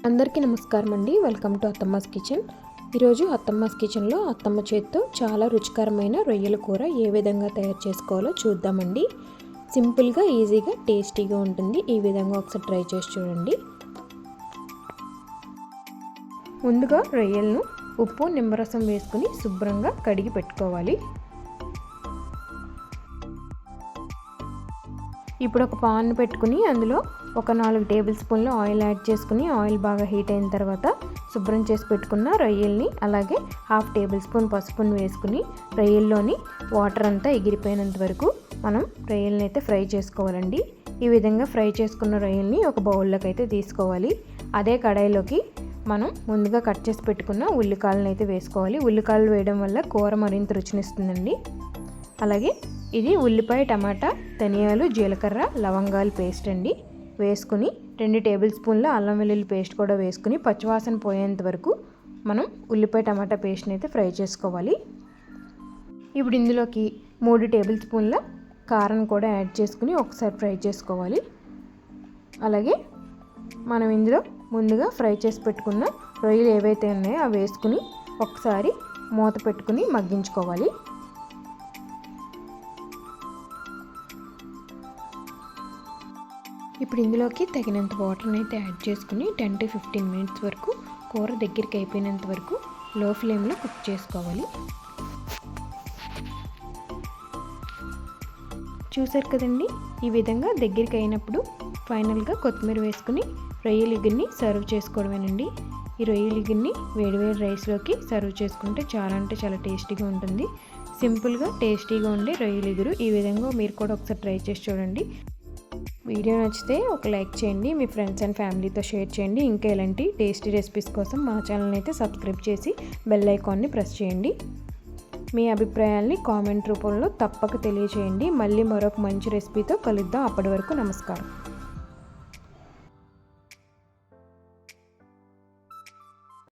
అందరికీ నమస్కారం అండి. Welcome to అత్తమ్మస్ kitchen. ఈరోజు అత్తమ్మస్ కిచెన్లో అత్తమ్మ చేత్తో చాలా రుచికరమైన రొయ్యల కూర ఏ విధంగా తయారు చేసుకోవాలో చూద్దామండి. సింపుల్గా, ఈజీగా, టేస్టీగా ఉంటుంది. ఈ విధంగా ఒకసారి ట్రై చేసి చూడండి. ముందుగా రొయ్యలను ఉప్పు, నిమ్మరసం వేసుకుని శుభ్రంగా కడిగి పెట్టుకోవాలి. ఇప్పుడు ఒక పాన్ పెట్టుకుని అందులో ఒక 4 టేబుల్ స్పూన్లు ఆయిల్ యాడ్ చేసుకుని ఆయిల్ బాగా హీట్ అయిన తర్వాత శుభ్రం చేసి పెట్టుకున్న రొయ్యల్ని అలాగే 1/2 టేబుల్ స్పూన్ పసుపును వేసుకుని రొయ్యల్లోని వాటర్ అంతా ఎగిరిపోయినంత వరకు మనం రొయ్యల్ని అయితే ఫ్రై చేసుకోవాలండి. ఈ విధంగా ఫ్రై చేసుకున్న రొయ్యల్ని ఒక బౌల్లోకి అయితే తీసుకోవాలి. అదే కడాయిలోకి మనం ముందుగా కట్ చేసి పెట్టుకున్న ఉల్లికాయలను అయితే వేసుకోవాలి. ఉల్లికాయలు వేయడం వల్ల కూర మరింత రుచినిస్తుందండి. అలాగే ఇది ఉల్లిపాయ, టమాటా, ధనియాలు, జీలకర్ర, లవంగాలు పేస్ట్ అండి వేసుకుని 2 టేబుల్ స్పూన్ల అల్లం వెల్లుల్లి పేస్ట్ కూడా వేసుకుని పచ్చివాసన పోయేంత వరకు మనం ఉల్లిపాయ, టమాటా పేస్ట్ని అయితే ఫ్రై చేసుకోవాలి. ఇప్పుడు ఇందులోకి 3 టేబుల్ స్పూన్ల కారం కూడా యాడ్ చేసుకుని ఒకసారి ఫ్రై చేసుకోవాలి. అలాగే మనం ఇందులో ముందుగా ఫ్రై చేసి పెట్టుకున్న రొయ్యలు ఏవైతే ఉన్నాయో అవి వేసుకుని ఒకసారి మూత పెట్టుకుని మగ్గించుకోవాలి. ఇప్పుడు ఇందులోకి తగినంత వాటర్ని అయితే యాడ్ చేసుకుని 10 to 15 మినిట్స్ వరకు కూర దగ్గరికి అయిపోయినంత వరకు లో ఫ్లేమ్లో కుక్ చేసుకోవాలి. చూసారు కదండి, ఈ విధంగా దగ్గరికి అయినప్పుడు ఫైనల్గా కొత్తిమీర వేసుకుని రొయ్యల ఇగురిని సర్వ్ చేసుకోవడమేనండి. ఈ రొయ్యల ఇగురిని వేడివేడి రైస్లోకి సర్వ్ చేసుకుంటే చాలా అంటే చాలా టేస్టీగా ఉంటుంది. సింపుల్గా టేస్టీగా ఉండే రొయ్యల ఇగురు ఈ విధంగా మీరు కూడా ఒకసారి ట్రై చేసి చూడండి. వీడియో నచ్చితే ఒక లైక్ చేయండి, మీ ఫ్రెండ్స్ అండ్ ఫ్యామిలీతో షేర్ చేయండి. ఇంకా ఇలాంటి టేస్టీ రెసిపీస్ కోసం మా ఛానల్ని అయితే సబ్స్క్రైబ్ చేసి బెల్ ఐకాన్ని ప్రెస్ చేయండి. మీ అభిప్రాయాల్ని కామెంట్ రూపంలో తప్పక తెలియజేయండి. మళ్ళీ మరొక మంచి రెసిపీతో కలుద్దాం. అప్పటి వరకు నమస్కారం.